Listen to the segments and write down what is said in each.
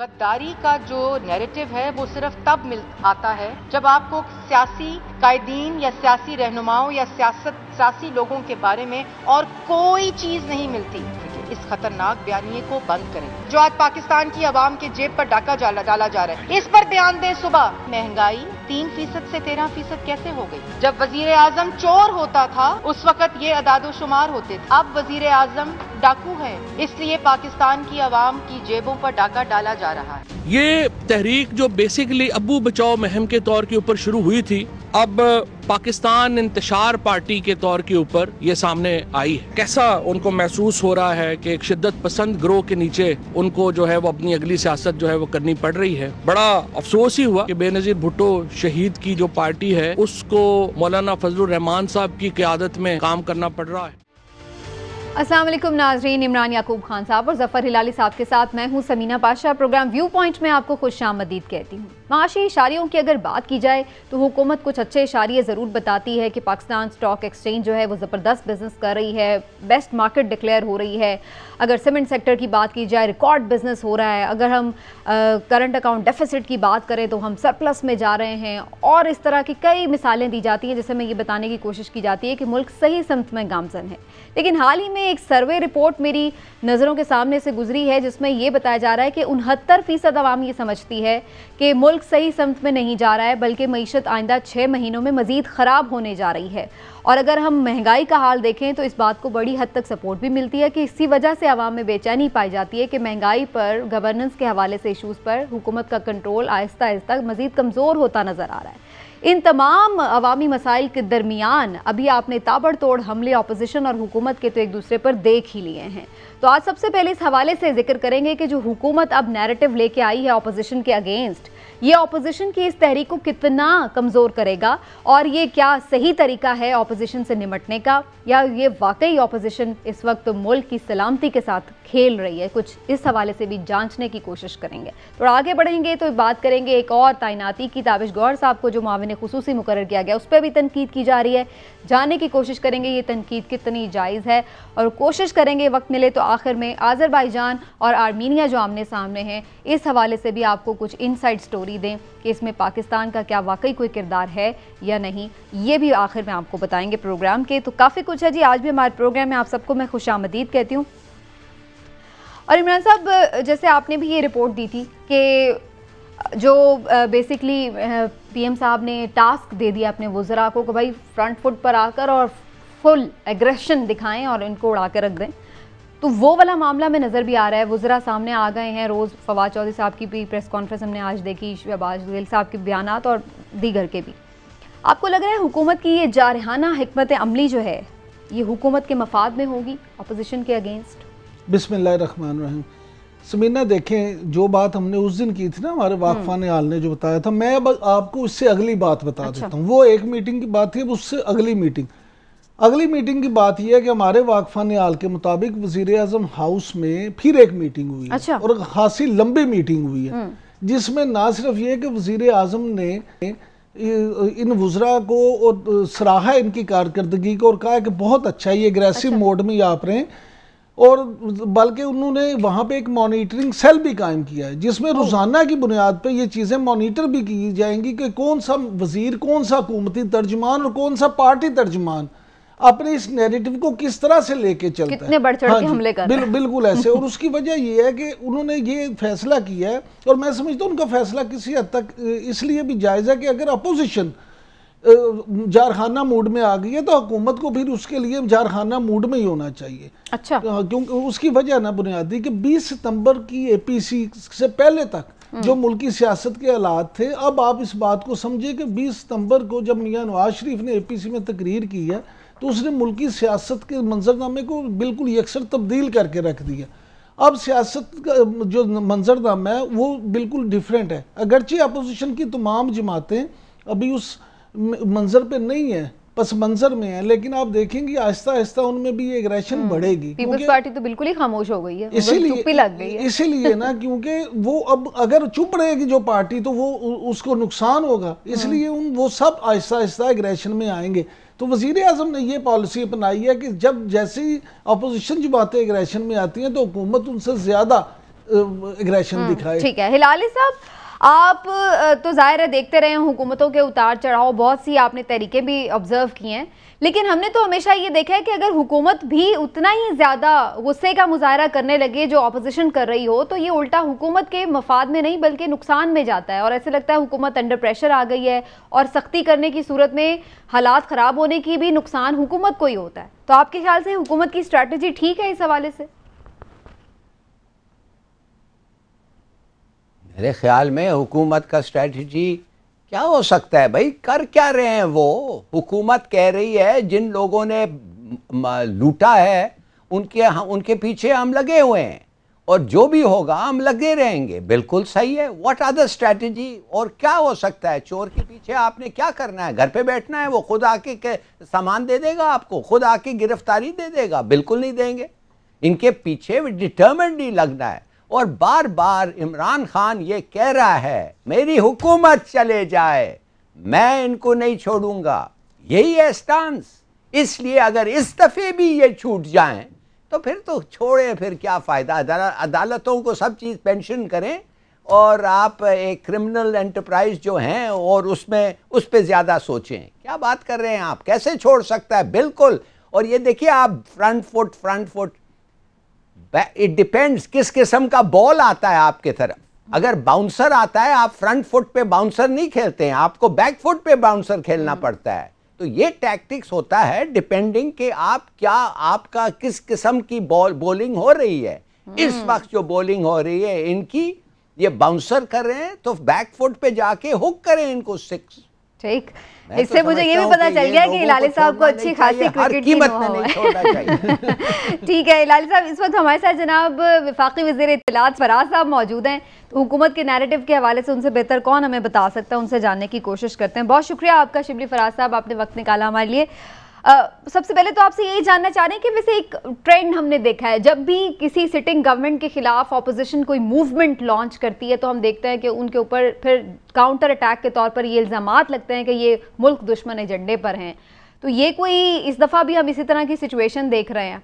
गद्दारी का जो नैरेटिव है वो सिर्फ तब आता है जब आपको सियासी कायदीन या सियासी रहनुमाओं या सियासी लोगों के बारे में और कोई चीज नहीं मिलती। इस खतरनाक बयानिए को बंद करें जो आज पाकिस्तान की आवाम के जेब पर डाका डाला जा रहा है। इस पर बयान दें। सुबह महंगाई 3% से 13% कैसे हो गई? जब वजीर आजम चोर होता था उस वक्त ये अदादो शुमार होते थे। अब वजीर आजम डाकू है, इसलिए पाकिस्तान की आवाम की जेबों पर डाका डाला जा रहा है। ये तहरीक जो बेसिकली अबू बचाओ मुहिम के तौर के ऊपर शुरू हुई थी, अब पाकिस्तान इंतशार पार्टी के तौर के ऊपर ये सामने आई है। कैसा उनको महसूस हो रहा है कि एक शिद्दत पसंद ग्रोह के नीचे उनको जो है वो अपनी अगली सियासत जो है वो करनी पड़ रही है। बड़ा अफसोस ही हुआ कि बेनजीर भुट्टो शहीद की जो पार्टी है उसको मौलाना फजलुर रहमान साहब की क़यादत में काम करना पड़ रहा है। अस्सलाम वालेकुम नाज़रीन, इमरान याकूब खान साहब और ज़फ़र हिलाली साहब के साथ मैं हूं Samina Pasha. Program view point में आपको खुशामदीद कहती हूं। माशी इशारियों की अगर बात की जाए तो हुकूमत कुछ अच्छे इशारे ज़रूर बताती है कि पाकिस्तान स्टॉक एक्सचेंज जो है वो ज़बरदस्त बिजनेस कर रही है, बेस्ट मार्केट डिक्लेयर हो रही है। अगर सीमेंट सेक्टर की बात की जाए रिकॉर्ड बिजनेस हो रहा है। अगर हम करंट अकाउंट डेफिसिट की बात करें तो हम सरप्लस में जा रहे हैं। और इस तरह की कई मिसालें दी जाती हैं जिसमें ये बताने की कोशिश की जाती है कि मुल्क सही समत में गामजन है। लेकिन हाल ही में एक सर्वे रिपोर्ट मेरी नज़रों के सामने से गुजरी है जिसमें यह बताया जा रहा है कि 69% आवाम ये समझती है कि मुल्क सही समत में नहीं जा रहा है, बल्कि मईशत आइंदा 6 महीनों में मज़ीद ख़राब होने जा रही है। और अगर हम महंगाई का हाल देखें तो इस बात को बड़ी हद तक सपोर्ट भी मिलती है कि इसी वजह से आवाम में बेचैनी पाई जाती है कि महंगाई पर, गवर्नेंस के हवाले से इशूज़ पर हुकूमत का कंट्रोल आहिस्ता आहिस्ता मज़ीद कमज़ोर होता नज़र आ रहा है। इन तमाम अवामी मसाइल के दरमियान अभी आपने ताबड़तोड़ हमले अपोजिशन और हुकूमत के तो एक दूसरे पर देख ही लिए हैं। तो आज सबसे पहले इस हवाले से जिक्र करेंगे कि जो हुकूमत अब नैरेटिव लेके आई है अपोजिशन के अगेंस्ट, ये अपोजिशन की इस तहरीक को कितना कमज़ोर करेगा और ये क्या सही तरीका है अपोजिशन से निमटने का, या ये वाकई अपोजिशन इस वक्त मुल्क की सलामती के साथ खेल रही है। कुछ इस हवाले से भी जांचने की कोशिश करेंगे। थोड़ा आगे बढ़ेंगे तो बात करेंगे एक और तैनाती की। ताबिश गौहर साहब को जो मुआविन खुसूसी मुकर्रर किया गया उस पर भी तनकीद की जा रही है। जानने की कोशिश करेंगे ये तनकीद कितनी जायज़ है और कोशिश करेंगे वक्त मिले तो आखिर में आज़रबाईजान और आर्मीनिया जो आमने सामने हैं इस हवाले से भी आपको कुछ इनसाइड स्टोरी दें कि इसमें पाकिस्तान का क्या वाकई कोई किरदार है या नहीं, ये भी आखिर में आपको बताएंगे प्रोग्राम के। तो काफ़ी कुछ है जी आज भी हमारे प्रोग्राम में। आप सबको मैं खुशामदीद कहती हूँ। और इमरान साहब, जैसे आपने भी ये रिपोर्ट दी थी कि जो बेसिकली पीएम साहब ने टास्क दे दिया अपने वज़रा को कि भाई फ्रंट फुट पर आकर और फुल एग्रेशन दिखाएं और इनको उड़ा कर रख दें, तो वो वाला मामला में नज़र भी आ रहा है। वज़रा सामने आ गए हैं। रोज़ फवाद चौधरी साहब की भी प्रेस कॉन्फ्रेंस हमने आज देखी, शहबाज गिल साहब के बयानात और दीगर के भी। आपको लग रहा है हुकूमत की ये जारहाना हिकमत अमली जो है ये हुकूमत के मफाद में होगी अपोजिशन के अगेंस्ट? बिस्मिल्लाहिर्रहमानिर्रहीम। समीना, देखें जो बात हमने उस दिन की थी ना, हमारे वाकफान आल ने जो बताया था, मैं अब आपको इससे अगली बात बता देता हूँ। वो एक मीटिंग की बात थी, अब उससे अगली मीटिंग की बात यह है कि हमारे वाकफान आल के मुताबिक वज़ीर आज़म हाउस में फिर एक मीटिंग हुई है और खासी लंबी मीटिंग हुई है जिसमें ना सिर्फ ये कि वज़ीर आज़म ने इन वज़रा को सराहा इनकी कारकर्दगी को और कहा कि बहुत अच्छा ये एग्रेसिव मोड में आप रहे, और बल्कि उन्होंने वहाँ पे एक मॉनिटरिंग सेल भी कायम किया है जिसमें रोज़ाना की बुनियाद पे ये चीज़ें मॉनिटर भी की जाएंगी कि कौन सा वज़ीर, कौन सा हुकूमती तर्जुमान और कौन सा पार्टी तर्जुमान अपने इस नैरेटिव को किस तरह से लेके चलता है, कितने बढ़ चढ़ के हमले कर रहे हैं। बिल्कुल ऐसे। और उसकी वजह ये है कि उन्होंने ये फैसला किया है, और मैं समझता हूँ उनका फैसला किसी हद तक इसलिए भी जायज़ है कि अगर अपोजिशन जारखाना मूड में आ गई है तो हुकूमत को फिर उसके लिए जारखाना मूड में ही होना चाहिए। अच्छा। क्योंकि उसकी वजह ना बुनियादी कि 20 सितंबर की APC से पहले तक जो मुल्की सियासत के हालात थे, अब आप इस बात को समझिए कि 20 सितंबर को जब मियां नवाज शरीफ ने APC में तकरीर की है तो उसने मुल्की सियासत के मंजरनामे को बिल्कुल यकसर तब्दील करके रख दिया। अब सियासत का जो मंजरनामा है वो बिल्कुल डिफरेंट है। अगरचे अपोजिशन की तमाम जमातें अभी उस मंजर पे नहीं है, पस मंजर में है, लेकिन आप देखेंगे आहिस्ता आहिस्ता उनमें भी एग्रेशन बढ़ेगी। पीपल्स पार्टी तो बिल्कुल ही खामोश हो गई है, इसीलिए लग गई है। इसीलिए ना, क्योंकि वो अब अगर चुप रहेगी जो पार्टी तो वो उसको नुकसान होगा, इसलिए वो सब आहिस्ता आहिस्ता एग्रेशन में आएंगे। तो वज़ीर आज़म ने ये पॉलिसी अपनाई है कि जब जैसी अपोजिशन जमातें एग्रेशन में आती हैं तो हुकूमत उनसे ज़्यादा एग्रेशन दिखाए। ठीक है हिलाली साहब, आप तो जाहिर है देखते रहे हैं हुकूमतों के उतार चढ़ाव, बहुत सी आपने तरीके भी ऑब्जर्व किए हैं, लेकिन हमने तो हमेशा ये देखा है कि अगर हुकूमत भी उतना ही ज़्यादा गुस्से का मुजाहरा करने लगे जो ऑपोजिशन कर रही हो, तो ये उल्टा हुकूमत के मफाद में नहीं बल्कि नुकसान में जाता है, और ऐसे लगता है हुकूमत अंडर प्रेशर आ गई है और सख्ती करने की सूरत में हालात ख़राब होने की भी नुकसान हुकूमत को ही होता है। तो आपके ख्याल से हुकूमत की स्ट्रैटेजी ठीक है इस हवाले से? मेरे ख्याल में हुकूमत का स्ट्रेटजी क्या हो सकता है भाई? कर क्या रहे हैं वो? हुकूमत कह रही है जिन लोगों ने लूटा है उनके पीछे हम लगे हुए हैं और जो भी होगा हम लगे रहेंगे। बिल्कुल सही है। What are the strategy? और क्या हो सकता है? चोर के पीछे आपने क्या करना है? घर पे बैठना है? वो खुद आके सामान दे देगा आपको, खुद आके गिरफ्तारी दे देगा? बिल्कुल नहीं देंगे। इनके पीछे डिटर्मिन्ड ही लगना है। और बार बार इमरान खान ये कह रहा है मेरी हुकूमत चले जाए, मैं इनको नहीं छोड़ूंगा, यही है स्टांस। इसलिए अगर इस दफे भी ये छूट जाएं तो फिर तो छोड़े, फिर क्या फ़ायदा। अदालतों को सब चीज़ पेंशन करें और आप एक क्रिमिनल एंटरप्राइज जो हैं और उस पर ज़्यादा सोचें। क्या बात कर रहे हैं आप? कैसे छोड़ सकता है? बिल्कुल। और ये देखिए आप फ्रंट फुट इट डिपेंड्स किस किस्म का बॉल आता है आपके तरफ। अगर बाउंसर आता है, आप फ्रंट फुट पे बाउंसर नहीं खेलते हैं, आपको बैक फुट पे बाउंसर खेलना पड़ता है। तो ये टैक्टिक्स होता है डिपेंडिंग कि आप क्या, आपका किस किस्म की बॉलिंग हो रही है। इस वक्त जो बॉलिंग हो रही है इनकी, ये बाउंसर कर रहे हैं तो बैक फुट पे जाके हुक करें इनको 6। ठीक, इससे मुझे ये भी पता चल गया कि हिलाली साहब को अच्छी खासी क्रिकेट की ठीक है हिलाली साहब, इस वक्त हमारे साथ जनाब वफाकी वज़ीर इत्तलात फराज साहब मौजूद हैं। तो हुकूमत के नैरेटिव के हवाले से उनसे बेहतर कौन हमें बता सकता है, उनसे जानने की कोशिश करते हैं। बहुत शुक्रिया आपका शिबली फराज साहब, आपने वक्त निकाला हमारे लिए। सबसे पहले तो आपसे यही जानना चाह रहे हैं कि वैसे एक ट्रेंड हमने देखा है, जब भी किसी सिटिंग गवर्नमेंट के खिलाफ ऑपोजिशन कोई मूवमेंट लॉन्च करती है तो हम देखते हैं कि उनके ऊपर फिर काउंटर अटैक के तौर पर ये इल्ज़ामात लगते हैं कि ये मुल्क दुश्मन एजेंडे पर हैं। तो ये कोई इस दफ़ा भी हम इसी तरह की सिचुएशन देख रहे हैं?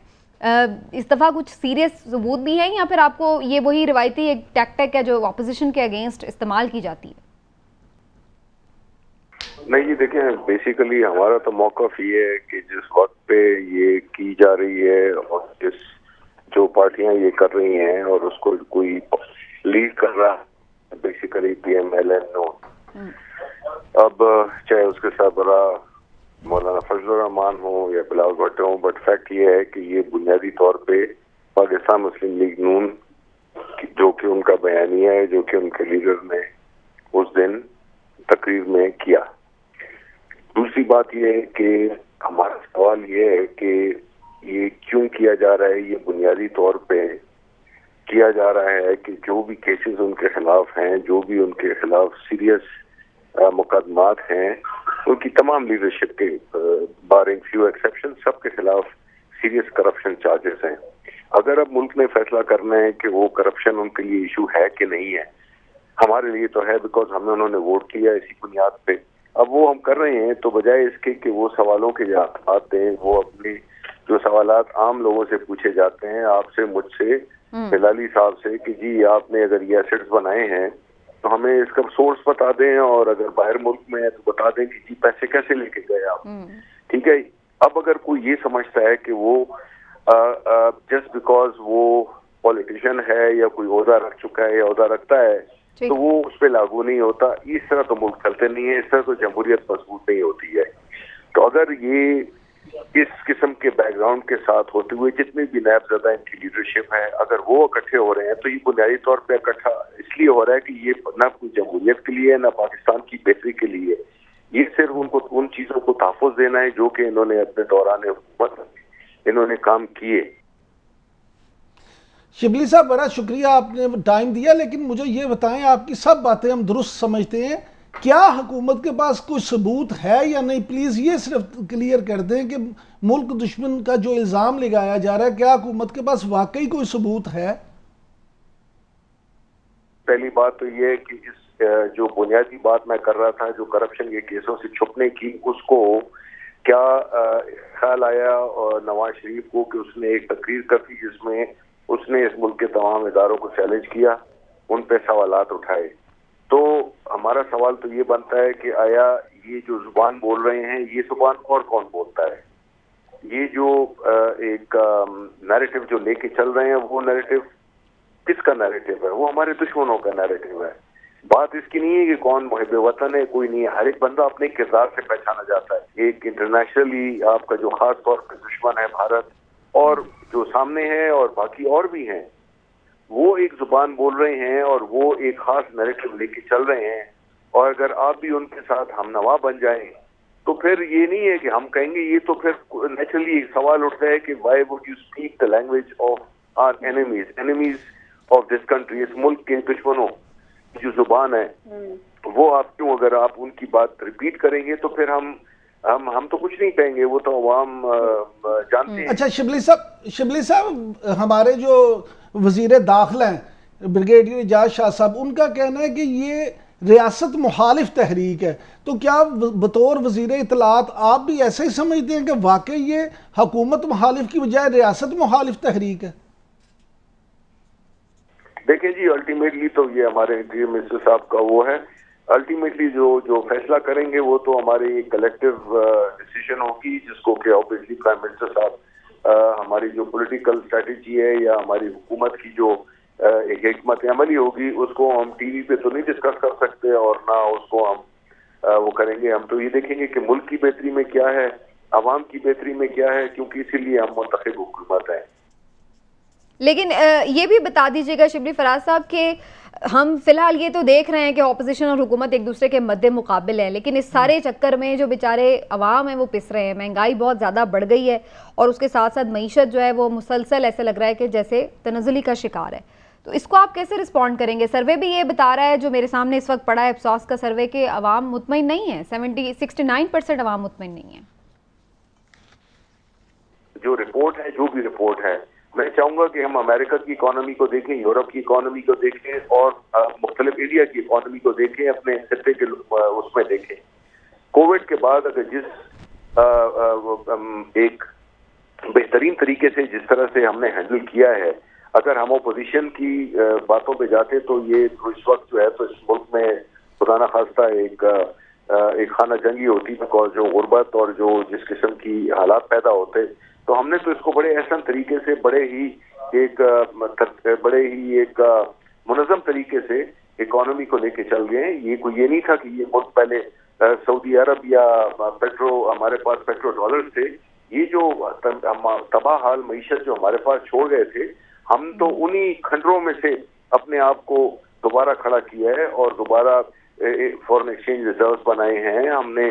इस दफ़ा कुछ सीरियस सबूत भी है या फिर आपको ये वही रिवायती एक टैक्टिक है जो ऑपोजिशन के अगेंस्ट इस्तेमाल की जाती है? नहीं, ये देखें, बेसिकली हमारा तो मौक़िफ़ ये है कि जिस वक्त पे ये की जा रही है और जो पार्टियां ये कर रही हैं और उसको कोई लीड कर रहा है बेसिकली PMLN, अब चाहे उसके सरबरा मौलाना फजलुर रहमान हो या बिलावल भुट्टो हो, बट फैक्ट ये है कि ये बुनियादी तौर पे पाकिस्तान मुस्लिम लीग नून जो कि उनका बयानिया है, जो कि उनके लीडर ने उस दिन तकरीर में किया। दूसरी बात यह है कि हमारा सवाल ये है कि ये क्यों किया जा रहा है। ये बुनियादी तौर पे किया जा रहा है कि जो भी केसेस उनके खिलाफ हैं, जो भी उनके खिलाफ सीरियस मुकदमात हैं, उनकी तमाम लीडरशिप के बारिंग फ्यू एक्सेप्शन सबके खिलाफ सीरियस करप्शन चार्जेस हैं। अगर अब मुल्क ने फैसला करना है कि वो करप्शन उनके लिए इशू है कि नहीं है, हमारे लिए तो है, बिकॉज हमें उन्होंने वोट किया इसी बुनियाद पे। अब वो हम कर रहे हैं तो बजाय इसके कि वो सवालों के जवाब दें, वो अपने जो सवालात आम लोगों से पूछे जाते हैं, आपसे, मुझसे, हिलाली साहब से, कि जी आपने अगर ये एसेट्स बनाए हैं तो हमें इसका सोर्स बता दें, और अगर बाहर मुल्क में है तो बता दें कि जी पैसे कैसे लेके गए आप। ठीक है। अब अगर कोई ये समझता है कि वो जस्ट बिकॉज वो पॉलिटिशियन है या कोई ओहदा रख चुका है या ओहदा रखता है तो वो उस पर लागू नहीं होता। इस तरह तो मुल्क चलते नहीं है, इस तरह तो जमहूरियत मजबूत नहीं होती है। तो अगर ये इस किस्म के बैकग्राउंड के साथ होते हुए जितनी भी नायबज़दा इनकी लीडरशिप है, अगर वो इकट्ठे हो रहे हैं तो ये बुनियादी तौर पर इकट्ठा इसलिए हो रहा है कि ये ना कोई जमहूरियत के लिए ना पाकिस्तान की बेहतरी के लिए, ये सिर्फ उनको उन चीज़ों को तहफ़्फ़ुज़ देना है जो कि इन्होंने अपने दौरान हुकूमत इन्होंने काम किए। शिबली साहब, बड़ा शुक्रिया आपने टाइम दिया, लेकिन मुझे ये बताएं, आपकी सब बातें हम दुरुस्त समझते हैं, क्या हुकूमत के पास कोई सबूत है या नहीं? प्लीज़ ये सिर्फ क्लियर कर दें कि मुल्क दुश्मन का जो इल्ज़ाम लगाया जा रहा है, क्या हुकूमत के पास वाकई कोई सबूत है? पहली बात तो ये है कि इस जो बुनियादी बात मैं कर रहा था, जो करप्शन के केसों से छुपने की, उसको क्या ख्याल आया और नवाज शरीफ को कि उसने एक तकरीर कर दी जिसमें उस उसने इस मुल्क के तमाम इदारों को चैलेंज किया, उन पे सवालात उठाए। तो हमारा सवाल तो ये बनता है कि आया ये जो जुबान बोल रहे हैं, ये जुबान और कौन बोलता है? ये जो एक नैरेटिव जो लेके चल रहे हैं, वो नैरेटिव किसका नैरेटिव है? वो हमारे दुश्मनों का नैरेटिव है। बात इसकी नहीं है कि कौन मुहिब वतन है, कोई नहीं है। हर एक बंदा अपने किरदार से पहचाना जाता है। एक इंटरनेशनली आपका जो खास तौर पर दुश्मन है भारत, और जो सामने है और बाकी और भी हैं, वो एक जुबान बोल रहे हैं और वो एक खास नैरेटिव लेके चल रहे हैं। और अगर आप भी उनके साथ हमनवा बन जाएं, तो फिर ये नहीं है कि हम कहेंगे, ये तो फिर नेचुरली एक सवाल उठता है कि why would you speak the language of our enemies of this country. इस मुल्क के दुश्मनों की जो जुबान है, वो आप क्यों, अगर आप उनकी बात रिपीट करेंगे तो फिर हम तो कुछ नहीं कहेंगे, वो तो अवाम जानते हैं। अच्छा शिबली साहब, हमारे जो वजीर दाखिला हैं ब्रिगेडियर एजाज शाह साहब, उनका कहना है कि ये रियासत मुखालिफ तहरीक है। तो क्या बतौर वजीर इतलात आप भी ऐसे ही समझते हैं कि वाकई ये हुकूमत मुखालिफ की बजाय रियासत मुखालिफ तहरीक है? देखें जी, अल्टीमेटली तो ये हमारे इंटीरियर मिनिस्टर साहब का वो है। अल्टीमेटली जो फैसला करेंगे वो तो हमारी कलेक्टिव डिसीजन होगी, जिसको कि ऑब्वियसली प्राइम मिनिस्टर साहब हमारी जो पॉलिटिकल स्ट्रेटेजी है या हमारी हुकूमत की जो एक हिकमत अमली होगी, उसको हम टीवी पे तो नहीं डिस्कस कर सकते और ना उसको हम वो करेंगे। हम तो ये देखेंगे कि मुल्क की बेहतरी में क्या है, अवाम की बेहतरी में क्या है, क्योंकि इसीलिए हम मुंतखब हुकूमत हैं। लेकिन ये भी बता दीजिएगा शिबली फराज साहब कि हम फिलहाल ये तो देख रहे हैं कि ऑपोजिशन और हुकूमत एक दूसरे के मद्दे मुकाबिल है, लेकिन इस सारे चक्कर में जो बेचारे अवाम हैं वो पिस रहे हैं। महंगाई बहुत ज़्यादा बढ़ गई है और उसके साथ साथ मईशत जो है वो मुसलसल ऐसे लग रहा है कि जैसे तनज़ुली का शिकार है। तो इसको आप कैसे रिस्पॉन्ड करेंगे? सर्वे भी ये बता रहा है, जो मेरे सामने इस वक्त पड़ा है इप्सॉस का सर्वे, कि अवाम मुतमईन नहीं है। 69% अवाम मुतमईन नहीं है। जो रिपोर्ट है, जो भी रिपोर्ट है, मैं चाहूंगा कि हम अमेरिका की इकोनॉमी को देखें, यूरोप की इकोनॉमी को देखें और मुख्तलिफ इंडिया की इकोनॉमी को देखें, अपने खत्ते के उसमें देखें। कोविड के बाद अगर जिस एक बेहतरीन तरीके से जिस तरह से हमने हैंडल किया है, अगर हम अपोजिशन की बातों पे जाते तो ये इस वक्त जो है तो इस मुल्क में खुदा न खास्ता एक खाना जंगी होती, बिकॉज जो गुर्बत और जो जिस किस्म की हालात पैदा होते, तो हमने तो इसको बड़े एहसन तरीके से बड़े ही एक मुनज़्ज़म तरीके से इकोनॉमी को लेके चल गए हैं। ये नहीं था कि ये मुल्क पहले सऊदी अरब या हमारे पास पेट्रो डॉलर थे। ये जो तबाह हाल मईशत जो हमारे पास छोड़ गए थे, हम तो उन्हीं खंडरों में से अपने आप को दोबारा खड़ा किया है और दोबारा फॉरेन एक्सचेंज रिजर्व बनाए हैं। हमने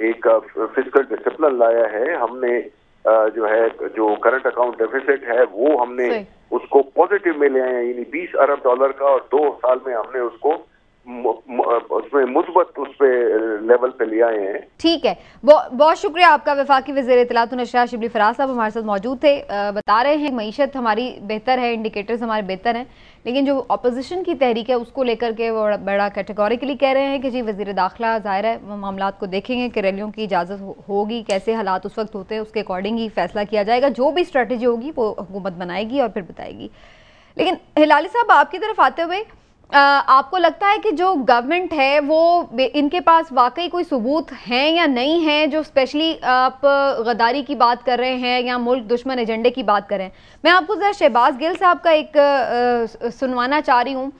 एक फिस्कल डिसिप्लिन लाया है। हमने जो करंट अकाउंट डेफिसिट है वो हमने उसको पॉजिटिव में ले आए हैं, यानी $20 अरब का, और 2 साल में हमने उसको उसमें मुस्बत उस पे लेवल पे ले आए हैं। ठीक है, बहुत शुक्रिया आपका। वफाकी वज़ीर इत्तलात नशरियात शिबली फराज साहब हमारे साथ मौजूद थे। बता रहे हैं मईशत हमारी बेहतर है, इंडिकेटर्स हमारे बेहतर हैं, लेकिन जो अपोजिशन की तहरीक है उसको लेकर के वो बड़ा कैटेगोरिकली कह रहे हैं कि जी वज़ीर दाखिला ज़ाहिर है मामला को देखेंगे कि रैलियों की इजाज़त होगी, कैसे हालात उस वक्त होते हैं उसके अकॉर्डिंग ही फैसला किया जाएगा। जो भी स्ट्रेटजी होगी वो हुकूमत बनाएगी और फिर बताएगी। लेकिन हिलाली साहब, आपकी तरफ आते हुए आपको लगता है कि जो गवर्नमेंट है वो इनके पास वाकई कोई सबूत हैं या नहीं है, जो स्पेशली आप गद्दारी की बात कर रहे हैं या मुल्क दुश्मन एजेंडे की बात कर रहे हैं? मैं आपको ज़रा शहबाज गिल साहब का एक सुनवाना चाह रही हूँ,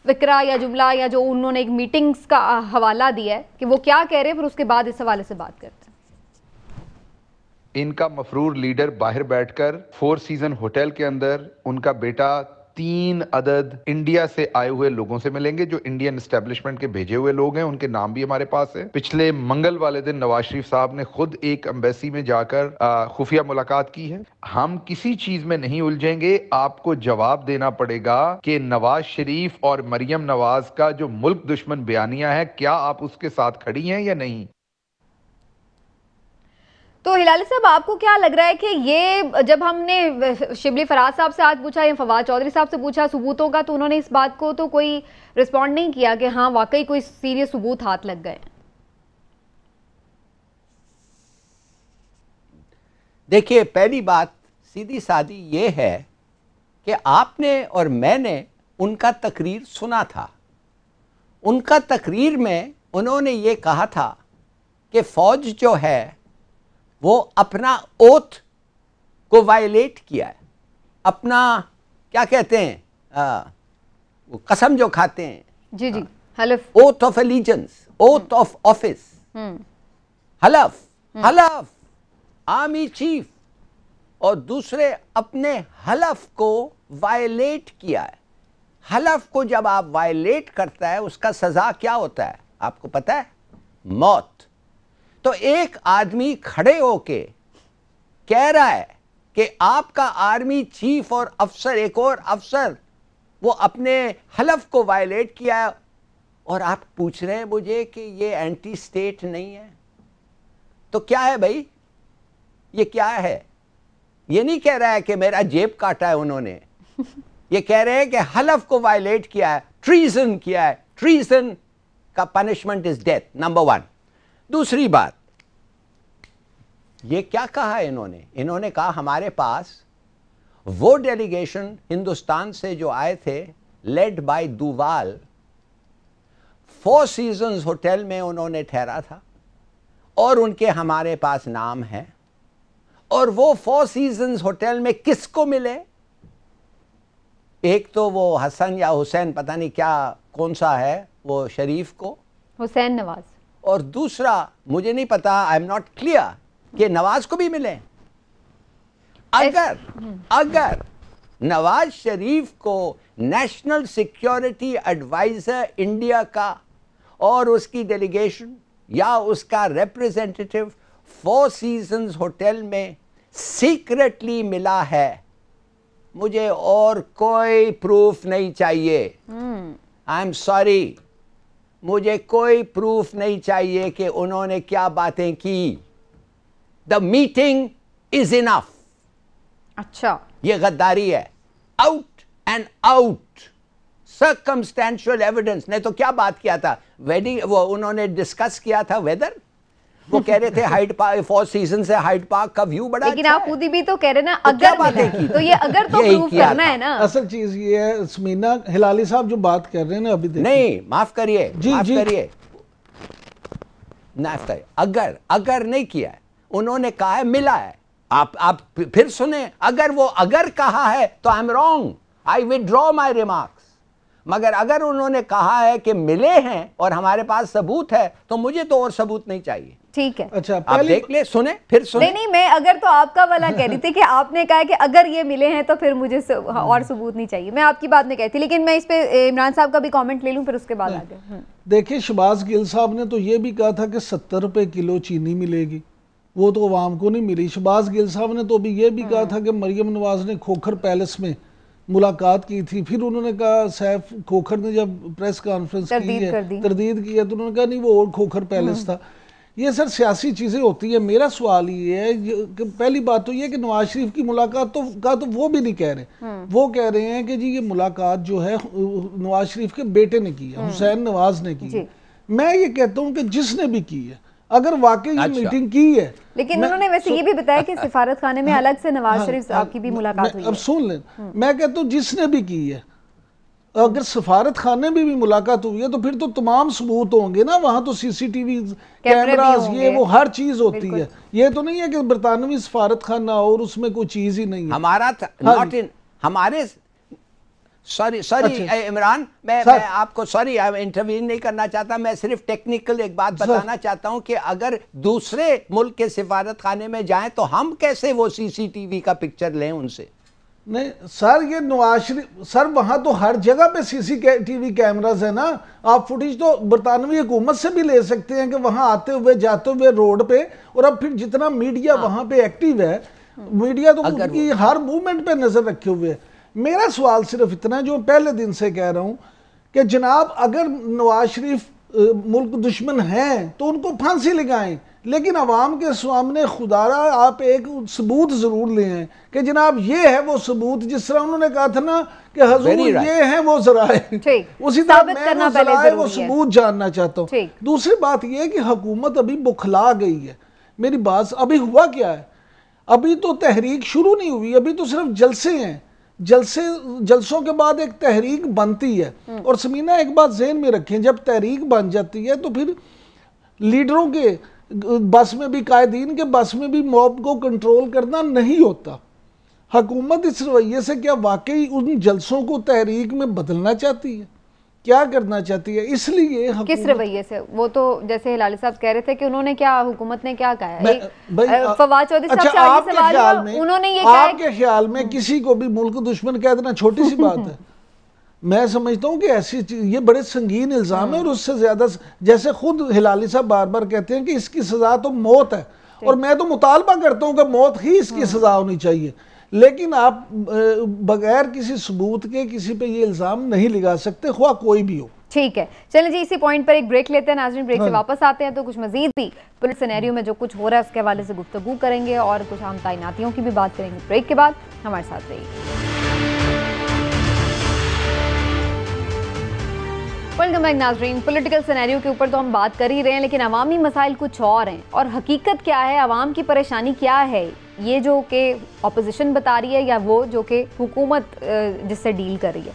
फिक्रा या जुमला या जो उन्होंने एक मीटिंग्स का हवाला दिया है कि वो क्या कह रहे हैं, फिर उसके बाद इस हवाले से बात करते हैं। इनका मफरूर लीडर बाहर बैठकर 4 सीजन होटल के अंदर उनका बेटा 3 अदद इंडिया से आए हुए लोगों से मिलेंगे, जो इंडियन एस्टेब्लिशमेंट के भेजे हुए लोग हैं। उनके नाम भी हमारे पास है। पिछले मंगल वाले दिन नवाज शरीफ साहब ने खुद एक एम्बेसी में जाकर खुफिया मुलाकात की है। हम किसी चीज में नहीं उलझेंगे। आपको जवाब देना पड़ेगा कि नवाज शरीफ और मरियम नवाज का जो मुल्क दुश्मन बयानिया है, क्या आप उसके साथ खड़ी हैं या नहीं? तो हिलाली साहब, आपको क्या लग रहा है कि ये जब हमने शिबली फराज साहब से आज पूछा या फवाद चौधरी साहब से पूछा सबूतों का, तो उन्होंने इस बात को तो कोई रिस्पॉन्ड नहीं किया कि हाँ वाकई कोई सीरियस सबूत हाथ लग गए? देखिए, पहली बात सीधी सादी ये है कि आपने और मैंने उनका तकरीर सुना था। उनका तकरीर में उन्होंने ये कहा था कि फ़ौज जो है वो अपना ओथ को वायलेट किया है, अपना क्या कहते हैं वो कसम जो खाते हैं, जी जी, हलफ, oath of allegiance, oath of office, हलफ, हलफ आर्मी चीफ, और दूसरे अपने हलफ को वायलेट किया है। हलफ को जब आप वायलेट करता है उसका सजा क्या होता है आपको पता है? मौत। तो एक आदमी खड़े होके कह रहा है कि आपका आर्मी चीफ और अफसर, एक और अफसर, वो अपने हलफ को वायलेट किया है, और आप पूछ रहे हैं मुझे कि ये एंटी स्टेट नहीं है। तो क्या है भाई, ये क्या है? ये नहीं कह रहा है कि मेरा जेब काटा है उन्होंने, ये कह रहे हैं कि हलफ को वायलेट किया है, ट्रीजन किया है। ट्रीजन का पनिशमेंट इज डेथ, नंबर 1। दूसरी बात, ये क्या कहा है इन्होंने? इन्होंने कहा हमारे पास वो डेलीगेशन हिंदुस्तान से जो आए थे, लेड बाय दुवाल, 4 सीजन्स होटल में उन्होंने ठहरा था, और उनके हमारे पास नाम है। और वो 4 सीजन्स होटल में किसको मिले? एक तो वो हसन या हुसैन, पता नहीं क्या कौन सा है वो, शरीफ को, हुसैन नवाज, और दूसरा मुझे नहीं पता, आई एम नॉट क्लियर कि नवाज को भी मिले। अगर नवाज शरीफ को नेशनल सिक्योरिटी एडवाइजर इंडिया का और उसकी डेलीगेशन या उसका रिप्रेजेंटेटिव 4 सीजन्स होटल में सीक्रेटली मिला है, मुझे और कोई प्रूफ नहीं चाहिए। आई एम सॉरी, मुझे कोई प्रूफ नहीं चाहिए कि उन्होंने क्या बातें की। The meeting is enough. अच्छा, ये गद्दारी है, out and out, circumstantial evidence. नहीं तो क्या बात किया था? वेडिंग, वो उन्होंने डिस्कस किया था वेदर। वो कह रहे थे हाइड पार्क, 4 सीजन से हाइड पार्क का व्यू बड़ा लेकिन अच्छा आप खुद भी तो कह रहे ना, तो अगर बातें की तो ये अगर तो यही प्रूफ किया करना था। है ना। असल चीज ये है समीना, हिलाली साहब जो बात कर रहे हैं ना, अभी नहीं, माफ करिए, जी, माफ जी। करिए, माफ करिए, अगर नहीं किया है, उन्होंने कहा है मिला है। आप फिर सुने, अगर वो अगर कहा है तो I am wrong, I withdraw my remarks. मगर अगर उन्होंने कहा है कि मिले हैं और हमारे पास सबूत है, तो मुझे तो और सबूत नहीं चाहिए। ठीक है, अच्छा, आप देख ले, सुने, फिर सुने। नहीं, मैं अगर तो आपका वाला कह रही थी कि आपने कहा कि अगर ये मिले हैं तो फिर मुझे और सबूत नहीं चाहिए। मैं आपकी बात नहीं कहती, लेकिन मैं इस पे इमरान साहब का भी कमेंट ले लूं, फिर उसके बाद आगे। देखिए, शहबाज गिल साहब ने तो ये भी कहा था कि 70 रुपए किलो चीनी मिलेगी, वो तो अवाम को नहीं मिली। शहबाज गिल साहब ने तो अभी ये भी कहा था कि मरियम नवाज ने खोखर पैलेस में मुलाकात की थी। फिर उन्होंने कहा, सैफ खोखर ने जब प्रेस कॉन्फ्रेंस की है, तरदीद की है, तो उन्होंने कहा नहीं वो और खोखर पैलेस था। ये सर सियासी चीज़ें होती है। मेरा सवाल ये है कि पहली बात तो ये कि नवाज शरीफ की मुलाकात तो वो भी नहीं कह रहे। वो कह रहे हैं कि जी ये मुलाकात जो है नवाज शरीफ के बेटे ने की है, हुसैन नवाज ने की है। मैं ये कहता हूँ कि जिसने भी की है, अगर वाकई ये मीटिंग की है, लेकिन उन्होंने वैसे ये भी बताया कि सिफारत खाने में अलग से नवाज शरीफ साहब की भी मुलाकात हुई है। अब सुन लें, मैं कहता हूँ जिसने भी की है, अगर सफारत खाने में भी मुलाकात हुई है तो फिर तो तमाम सबूत होंगे ना, वहां तो सीसीटीवी कैमरास, ये वो हर चीज होती है। ये तो नहीं है कि बरतानवी सफारत खाना और उसमें कोई चीज ही नहीं है। हमारा नॉट इन हमारे सॉरी इमरान, मैं आपको सॉरी इंटरव्यू नहीं करना चाहता, मैं सिर्फ टेक्निकल एक बात बताना चाहता हूं कि अगर दूसरे मुल्क के सिफारत खाने में जाएं तो हम कैसे वो सीसीटीवी का पिक्चर लें उनसे? नहीं सर, ये नवाज शरीफ सर, वहां तो हर जगह पे सीसीटीवी कैमरास है ना। आप फुटेज तो बरतानवी हुकूमत से भी ले सकते हैं कि वहां आते हुए जाते हुए रोड पे, और अब फिर जितना मीडिया वहां पे एक्टिव है, मीडिया तो उनकी हर मूवमेंट पे नजर रखे हुए है। मेरा सवाल सिर्फ इतना, जो पहले दिन से कह रहा हूं कि जनाब अगर नवाज शरीफ मुल्क दुश्मन हैं तो उनको फांसी लगाएं, लेकिन अवाम के सामने खुदारा आप एक सबूत जरूर ले हैं कि जनाब ये है वो सबूत। जिस तरह उन्होंने कहा था ना कि हजूर ये है वो जराए, उसी तरह मैं वो जराए वो सबूत जानना चाहता हूँ। दूसरी बात ये है कि हुकूमत अभी बुखला गई है। मेरी बात, अभी हुआ क्या है? अभी तो तहरीक शुरू नहीं हुई, अभी तो सिर्फ जलसे हैं। जलसों के बाद एक तहरीक बनती है। और समीना एक बात ज़हन में रखें, जब तहरीक बन जाती है तो फिर लीडरों के बस में भी, कायदीन के बस में भी मॉब को कंट्रोल करना नहीं होता। हुकूमत इस रवैये से क्या वाकई उन जलसों को तहरीक में बदलना चाहती है? क्या करना चाहती है? इसलिए किस रवैये से? वो तो जैसे हिलाली साहब कह रहे थे कि उन्होंने क्या, हुकूमत ने क्या कहा है? फवाद चौधरी साहब से आगे सवाल है, उन्होंने ये कहा, आपके ख्याल में किसी को भी मुल्क दुश्मन कह देना छोटी सी बात है? मैं समझता हूँ कि ऐसी ये बड़े संगीन इल्जाम है। और उससे ज्यादा, जैसे खुद हिलाली साहब बार बार कहते हैं कि इसकी सजा तो मौत है, और मैं तो मुतालबा करता हूँ कि मौत ही इसकी सजा होनी चाहिए। लेकिन आप बगैर किसी सबूत के किसी पे ये इल्ज़ाम नहीं लगा सकते, ख्वाह कोई भी हो। ठीक है, चलिए जी, इसी पॉइंट पर एक ब्रेक लेते हैं नाज़रीन। ब्रेक से वापस आते हैं तो कुछ मजीद भी पुलिस सिनेरियो में जो कुछ हो रहा है उसके हवाले से गुफ्तगू करेंगे और कुछ आम तैनातियों की भी बात करेंगे। ब्रेक के बाद हमारे साथ रहिए। वेलकम बैक नाज़रीन। पॉलिटिकल सिनेरियो के ऊपर तो हम बात कर ही रहे हैं, लेकिन अवामी मसाइल कुछ और हैं। और हकीकत क्या है, अवाम की परेशानी क्या है, ये जो कि अपोजिशन बता रही है या वो जो कि हुकूमत जिससे डील कर रही है।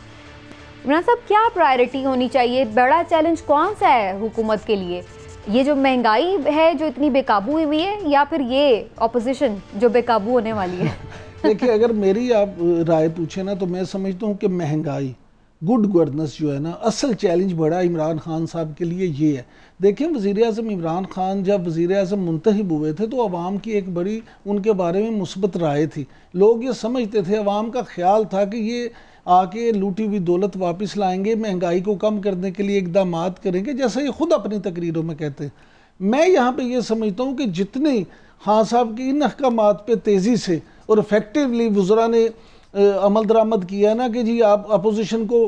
इमरान साहब, क्या प्रायोरिटी होनी चाहिए? बड़ा चैलेंज कौन सा है हुकूमत के लिए? ये जो महंगाई है जो इतनी बेकाबू हुई है, या फिर ये अपोजिशन जो बेकाबू होने वाली है? देखिए, अगर मेरी आप राय पूछे ना तो मैं समझता हूँ कि महंगाई, गुड गवर्नेंस जो है ना, असल चैलेंज बड़ा इमरान खान साहब के लिए ये है। देखिए, वज़ीर आज़म इमरान खान जब वज़ीर आज़म मुंतखब हुए थे तो अवाम की एक बड़ी उनके बारे में मुस्बत राय थी। लोग ये समझते थे, अवाम का ख्याल था कि ये आके लूटी हुई दौलत वापस लाएंगे, महंगाई को कम करने के लिए इक़दामात करेंगे, जैसा ये खुद अपनी तकरीरों में कहते हैं। मैं यहाँ पे ये समझता हूँ कि जितने खान साहब के इन अहकामात पे तेज़ी से और इफ़ेक्टिवली वज़रा ने अमल दरामद किया ना कि जी आप अपोजिशन को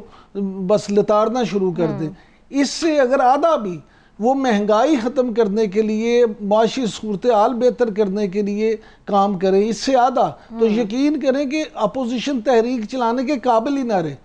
बस लताड़ना शुरू कर दें, इससे अगर आधा भी वो महंगाई ख़त्म करने के लिए, माशी सूरत हाल बेहतर करने के लिए काम करें, इससे आधा, तो यकीन करें कि अपोजिशन तहरीक चलाने के काबिल ही ना रहे।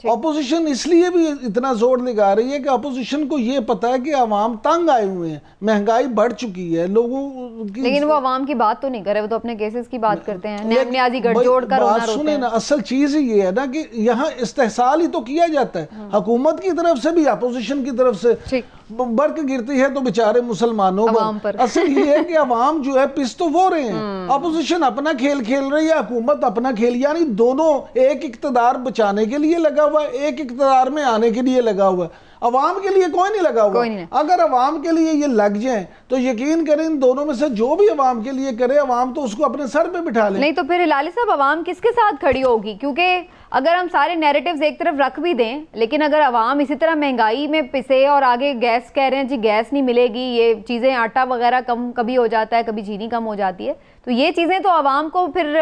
अपोजिशन इसलिए भी इतना जोर लगा रही है कि अपोजिशन को ये पता है कि अवाम तंग आए हुए हैं, महंगाई बढ़ चुकी है लोगों की। लेकिन वो अवाम की बात तो नहीं करे, वो तो अपने केसेस की बात करते हैं, नियाजी गठजोड़ कर रोना रोते हैं। सुने ना, असल चीज ही ये है ना कि यहाँ इस्तेहसाल ही तो किया जाता है, हुकूमत की तरफ से भी अपोजिशन की तरफ से। बर्क गिरती है तो बेचारे मुसलमानों पर। असल ये है कि अवाम जो है पिस तो वो रहे हैं, अपोजिशन अपना खेल खेल रही है, हुकूमत अपना खेल, यानी दोनों एक इक़्तिदार बचाने के लिए लगा हुआ है, एक इक़्तिदार में आने के लिए लगा हुआ है। अवाम के लिए कोई नहीं लगा हुआ। अगर अवाम के लिए ये लग जाए तो यकीन करें इन दोनों में से जो भी अवाम के लिए करे, अवाम तो उसको अपने सर पे बिठा ले। नहीं तो फिर हिलाली साहब, अवाम किसके साथ खड़ी होगी? क्योंकि अगर हम सारे नैरेटिव्स एक तरफ रख भी दें, लेकिन अगर अवाम इसी तरह महंगाई में पिसे और आगे गैस कह रहे हैं जी गैस नहीं मिलेगी, ये चीज़ें, आटा वगैरह कम कभी हो जाता है, कभी चीनी कम हो जाती है, तो ये चीज़ें तो अवाम को फिर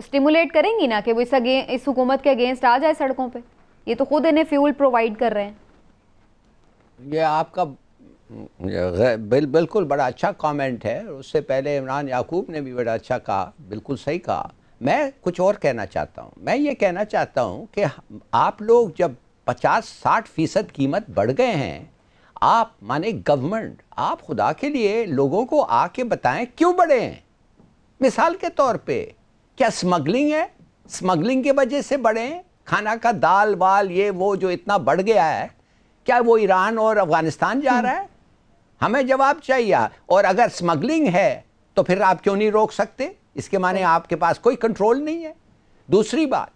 स्टिमुलेट करेंगी ना कि वो इस हुकूमत के अगेंस्ट आ जाए सड़कों पर। ये तो खुद इन्हें फ्यूल प्रोवाइड कर रहे हैं। ये आपका बिल्कुल बड़ा अच्छा कमेंट है। उससे पहले इमरान याकूब ने भी बड़ा अच्छा कहा, बिल्कुल सही कहा। मैं कुछ और कहना चाहता हूँ। मैं ये कहना चाहता हूँ कि आप लोग जब 50-60% कीमत बढ़ गए हैं, आप माने गवर्नमेंट, आप खुदा के लिए लोगों को आके बताएं क्यों बढ़े हैं। मिसाल के तौर पे क्या स्मगलिंग है? स्मगलिंग की वजह से बढ़े हैं? खाना का दाल वाल ये वो जो इतना बढ़ गया है, क्या वो ईरान और अफगानिस्तान जा रहा है? हमें जवाब चाहिए। और अगर स्मगलिंग है तो फिर आप क्यों नहीं रोक सकते? इसके माने आपके पास कोई कंट्रोल नहीं है। दूसरी बात,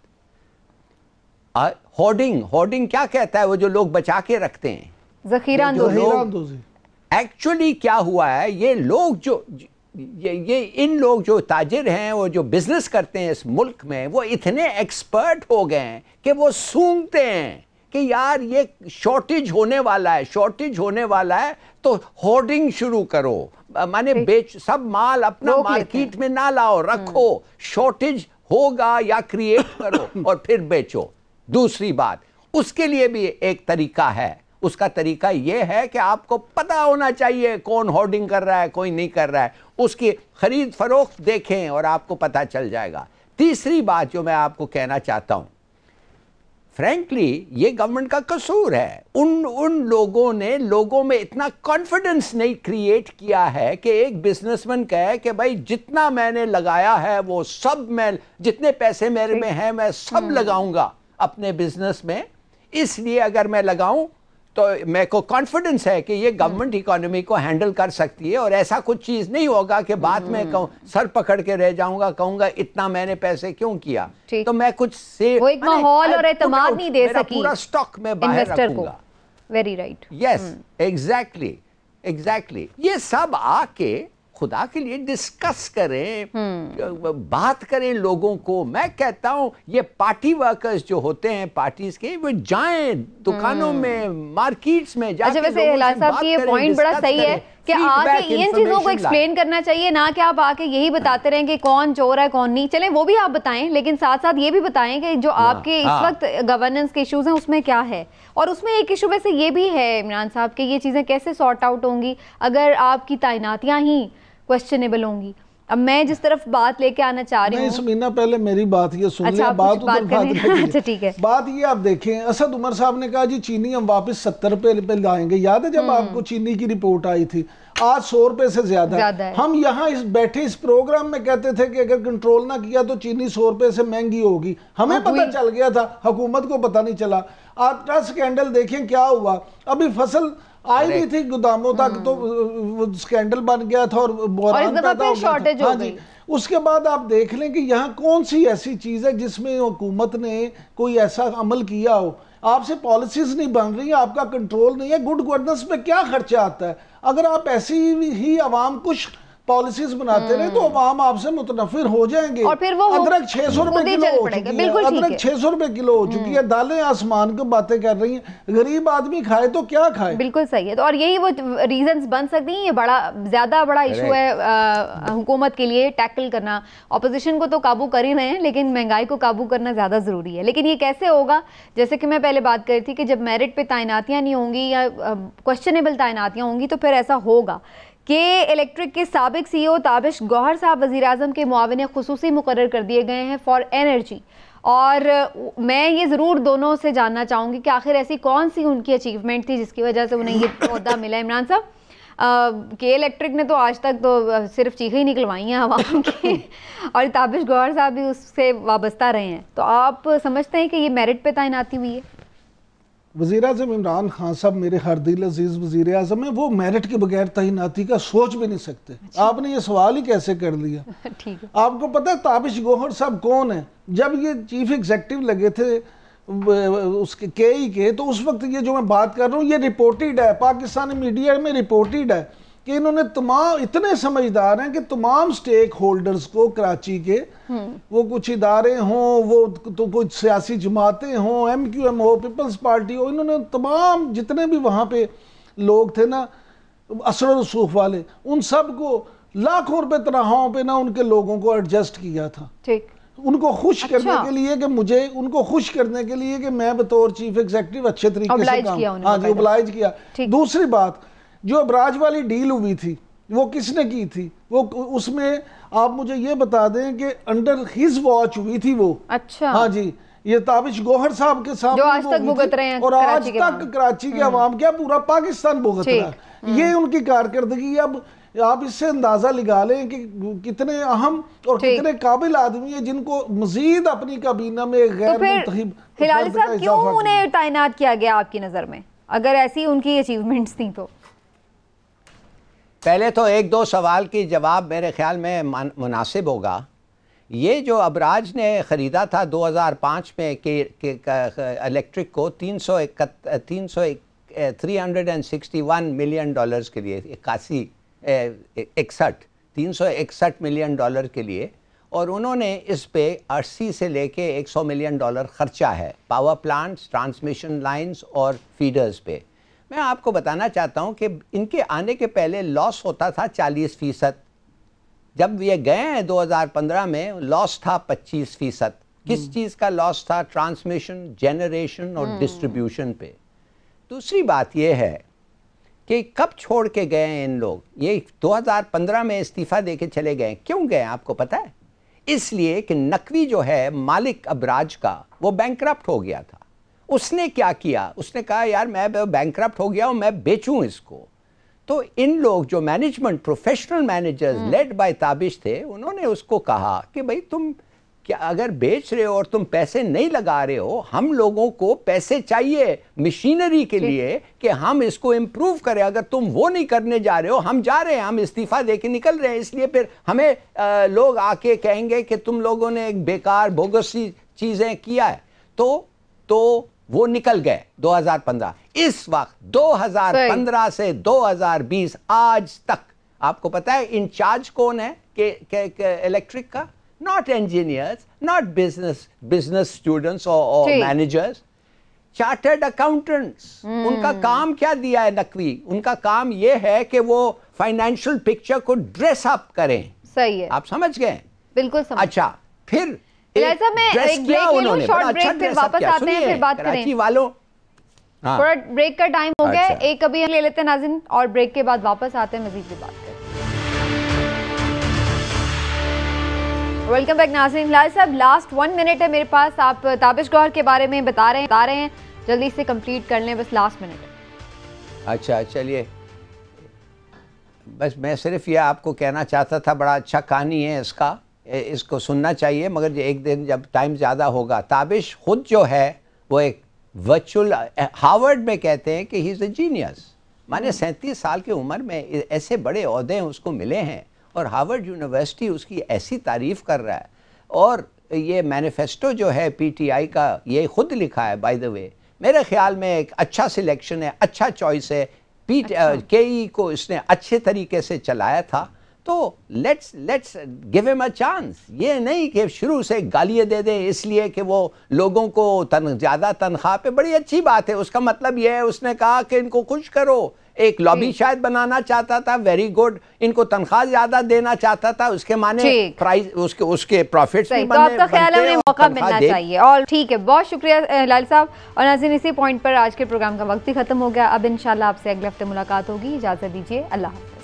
होर्डिंग क्या कहता है? वो जो लोग बचा के रखते हैं, ज़ख़ीरा अंदोज़ी। एक्चुअली क्या हुआ है, ये लोग जो इन लोग जो ताजिर हैं, वो जो बिजनेस करते हैं इस मुल्क में, वो इतने एक्सपर्ट हो गए हैं कि वो सूंघते हैं कि यार ये शॉर्टेज होने वाला है तो होर्डिंग शुरू करो, माने बेच, सब माल अपना मार्केट में ना लाओ, रखो, शॉर्टेज होगा या क्रिएट करो और फिर बेचो। दूसरी बात, उसके लिए भी एक तरीका है। उसका तरीका यह है कि आपको पता होना चाहिए कौन होर्डिंग कर रहा है, कोई नहीं कर रहा है, उसकी खरीद फरोख्त देखें और आपको पता चल जाएगा। तीसरी बात जो मैं आपको कहना चाहता हूं, फ्रैंकली ये गवर्नमेंट का कसूर है। उन लोगों ने लोगों में इतना कॉन्फिडेंस नहीं क्रिएट किया है कि एक बिजनेसमैन कहे कि भाई जितना मैंने लगाया है वो सब, मैं जितने पैसे मेरे में हैं मैं सब लगाऊंगा अपने बिजनेस में, इसलिए अगर मैं लगाऊं तो मेरे को कॉन्फिडेंस है कि ये गवर्नमेंट इकोनॉमी को हैंडल कर सकती है और ऐसा कुछ चीज नहीं होगा कि बाद में कहूं, सर पकड़ के रह जाऊंगा, कहूंगा इतना मैंने पैसे क्यों किया, तो मैं कुछ से वो एक माहौल और एतमाद नहीं दे सकी पूरा स्टॉक में बाहर रखूंगा। Very right, yes exactly. ये सब आके खुदा के लिए डिस्कस करें, बात करें लोगों को। मैं कहता हूं ये पार्टी वर्कर्स जो होते हैं पार्टीज के, वो जाएं दुकानों में, मार्केट्स में जाके। अच्छा, वैसे हिलाल साहब की ये पॉइंट बड़ा सही है कि आके इन चीजों को एक्सप्लेन करना चाहिए, ना कि आप आके यही बताते रहें कि कौन चोर है कौन नहीं। चलें वो भी आप बताएं, लेकिन साथ साथ ये भी बताएं कि जो आपके इस वक्त गवर्नेंस के इश्यूज हैं उसमें क्या है। और उसमें एक इशू वैसे ये भी है इमरान साहब कि ये चीजें कैसे सॉर्ट आउट होंगी अगर आपकी तैनातियां ही क्वेश्चनेबल होंगी। अब मैं जिस तरफ बात लेके आना चाह रही हूँ, समीना पहले मेरी बात ये सुन अच्छा, बात अच्छा ठीक है। बात ये आप देखें, असद उमर साहब ने कहा जी चीनी हम वापस 70 रुपए पे लाएंगे। याद है जब आपको चीनी की रिपोर्ट आई थी, आज 100 रुपए से ज्यादा है। हम यहाँ बैठे इस प्रोग्राम में कहते थे कि अगर कंट्रोल ना किया तो चीनी 100 रुपए से महंगी होगी। हमें पता चल गया था, हुकूमत को पता नहीं चला। आटा स्कैंडल देखें क्या हुआ, अभी फसल आई नहीं थी गोदामों तक तो स्कैंडल बन गया था और बोरान पैदा हो गया था। हाँ जी, उसके बाद आप देख लें कि यहाँ कौन सी ऐसी चीज़ है जिसमें हुकूमत ने कोई ऐसा अमल किया हो। आपसे पॉलिसीज नहीं बन रही, आपका कंट्रोल नहीं है। गुड गवर्नेंस पे क्या खर्चा आता है? अगर आप ऐसी ही आवाम कुछ पॉलिसीज बनाते रहे तो अवाम आपसे मुतनफिर हो जाएंगे। और फिर वो अदरक 600 रुपए किलो हो चुकी है, अदरक 600 रुपए किलो हो चुकी है, दालें आसमान की बातें कर रही हैं। गरीब आदमी खाए तो क्या खाए? बिल्कुल सही है। तो और यही वो रीजंस बन सकती हैं। ये ज्यादा बड़ा इशू है हुकूमत के लिए टैकल करना। ऑपोजिशन को तो काबू कर ही रहे हैं, लेकिन महंगाई को काबू करना ज्यादा जरूरी है। लेकिन ये कैसे होगा? जैसे कि मैं पहले बात कर रही थी कि जब मेरिट पे तैनातियां नहीं होंगी या क्वेश्चनेबल तैनातियां होंगी तो फिर ऐसा होगा कि इलेक्ट्रिक के साबिक CEO ताबिश गौहर साहब वज़ीर-ए-आज़म के मुआविन खुसूसी मुकर्रर कर दिए गए हैं फॉर एनर्जी। और मैं ये ज़रूर दोनों से जानना चाहूँगी कि आखिर ऐसी कौन सी उनकी अचीवमेंट थी जिसकी वजह से उन्हें ये ओहदा मिला। इमरान साहब, के इलेक्ट्रिक ने तो आज तक तो सिर्फ चीखें ही निकलवाई हैं आवाम की और ताबिश गौहर साहब भी उससे वाबस्ता रहे हैं। तो आप समझते हैं कि ये मेरिट पे तैनाती हुई है? वज़ीर-ए-आज़म इमरान खान साहब मेरे हर दिल अजीज़ वज़ीर-ए-आज़म है, वो मेरिट के बगैर तैनाती का सोच भी नहीं सकते। आपने ये सवाल ही कैसे कर लिया? ठीक है। आपको पता है ताबिश गौहर साहब कौन है? जब ये चीफ एग्जीक्यूटिव लगे थे उसके केई के, तो उस वक्त ये जो मैं बात कर रहा हूँ ये रिपोर्टेड है, पाकिस्तानी मीडिया में रिपोर्टेड है कि इन्होंने तमाम, इतने समझदार हैं कि तमाम स्टेक होल्डर्स को कराची के, वो कुछ इदारे हों, वो तो कुछ सियासी जमातें हों, MQM हो, पीपल्स पार्टी हो, इन्होंने तमाम जितने भी वहाँ पे लोग थे ना असर रसूख वाले, उन सब को लाखों रुपए तनख्वाहों पे ना उनके लोगों को एडजस्ट किया था। ठीक, उनको खुश करने के लिए कि मुझे, उनको खुश करने के लिए कि मैं बतौर चीफ एग्जीक्यूटिव अच्छे तरीके से काम, हाँ जी, ओबलाइज किया। दूसरी बात, जो अबराज वाली डील हुई थी वो किसने की थी? वो उसमें आप मुझे ये बता दें कि अंडर हिज वॉच हुई थी वो। अच्छा, हाँ जी, ये ताबिश गौहर साहब के सामने जो आज तक भुगत रहे हैं, और आज तक कराची के अवाम क्या पूरा पाकिस्तान भुगत रहा है। ये उनकी कारकर्दगी। अब आप इससे अंदाजा लगा लें कि कितने अहम और कितने काबिल आदमी है जिनको मजीद अपनी काबीना में गैर मुंतखब। हिलाली साहब, क्यों उन्हें तैनात किया गया आपकी नजर में, अगर ऐसी उनकी अचीवमेंट्स थी तो? पहले तो एक दो सवाल की जवाब मेरे ख्याल में मुनासिब होगा। ये जो अबराज ने ख़रीदा था 2005 में के इलेक्ट्रिक को 361 मिलियन डॉलर्स के लिए, 361 मिलियन डॉलर के लिए, और उन्होंने इस पे 80 से लेके 100 मिलियन डॉलर ख़र्चा है पावर प्लांट्स, ट्रांसमिशन लाइंस और फीडर्स पे। मैं आपको बताना चाहता हूं कि इनके आने के पहले लॉस होता था 40%। जब ये गए हैं 2015 में लॉस था 25%। किस चीज़ का लॉस था? ट्रांसमिशन, जनरेशन और डिस्ट्रीब्यूशन पे। दूसरी बात ये है कि कब छोड़ के गए हैं इन लोग? ये 2015 में इस्तीफ़ा दे के चले गए। क्यों गए आपको पता है? इसलिए कि नकवी जो है मालिक अबराज का, वो बैंकरप्ट हो गया था। उसने क्या किया, उसने कहा यार मैं बैंकरप्ट हो गया हूं, मैं बेचूं इसको। तो इन लोग जो management professional managers led by Tabish थे, उन्होंने उसको कहा कि भाई तुम क्या अगर बेच रहे हो और तुम पैसे नहीं लगा रहे हो, हम लोगों को पैसे चाहिए मशीनरी के लिए कि हम इसको इम्प्रूव करें। अगर तुम वो नहीं करने जा रहे हो, हम जा रहे हैं, हम इस्तीफा दे के निकल रहे हैं। इसलिए फिर हमें लोग आके कहेंगे कि तुम लोगों ने एक बेकार बोगस सी चीजें किया है। तो वो निकल गए 2015। इस वक्त 2015 से 2020 आज तक आपको पता है इंचार्ज कौन है के इलेक्ट्रिक का? Not engineers, not business students or managers, chartered accountants. उनका काम क्या दिया है नकवी? उनका काम ये है कि वो फाइनेंशियल पिक्चर को ड्रेस अप करें। सही है, आप समझ गए? बिल्कुल समझ। अच्छा, फिर एक ब्रेक ले लूं, शॉर्ट ब्रेक, फिर वापस आते हैं, फिर बात करें। कराची वालों, थोड़ा ब्रेक का टाइम हो गया, एक अभी हम ले लेते हैं नाज़रीन, और ब्रेक के बाद वापस आते हैं, मजीद की बात करें। वेलकम बैक नाज़रीन। हिलाल साहब, लास्ट 1 मिनट है मेरे पास, आप ताबिश गौहर के बारे में बता रहे हैं, जल्दी से कंप्लीट कर लें, बस लास्ट मिनट। अच्छा चलिए, बस मैं सिर्फ ये आपको कहना चाहता था, बड़ा अच्छा कहानी है इसका, इसको सुनना चाहिए, मगर एक दिन जब टाइम ज़्यादा होगा। ताबिश खुद जो है वो एक वर्चुअल, हार्वर्ड में कहते हैं कि ही इज़ अ जीनियस। माने 37 साल की उम्र में ऐसे बड़े ओहदे उसको मिले हैं, और हार्वर्ड यूनिवर्सिटी उसकी ऐसी तारीफ़ कर रहा है। और ये मैनिफेस्टो जो है पीटीआई का, ये खुद लिखा है बाय द वे। मेरे ख्याल में एक अच्छा सिलेक्शन है, अच्छा चॉइस है। केई को इसने अच्छे तरीके से चलाया था, तो let's give him a chance. ये नहीं कि शुरू से गालियाँ दे दें इसलिए कि वो लोगों को ज़्यादा तनख्वाह पे। बड़ी अच्छी बात है, उसका मतलब ये है उसने कहा कि इनको खुश करो। एक लॉबी शायद बनाना चाहता था, वेरी गुड। इनको तनख्वाह ज्यादा देना चाहता था, उसके माने प्राइस, उसके प्रॉफिट्स भी बने। तो आपका ख्याल है उन्हें मौका मिलना चाहिए। और ठीक है, बहुत शुक्रिया हिलाल साहब। और नाज़रीन, इसी पॉइंट पर आज के प्रोग्राम का वक्त भी खत्म हो गया। अब इंशाल्लाह आपसे अगले हफ्ते मुलाकात होगी। इजाजत दीजिए, अल्लाह हाफ़िज़।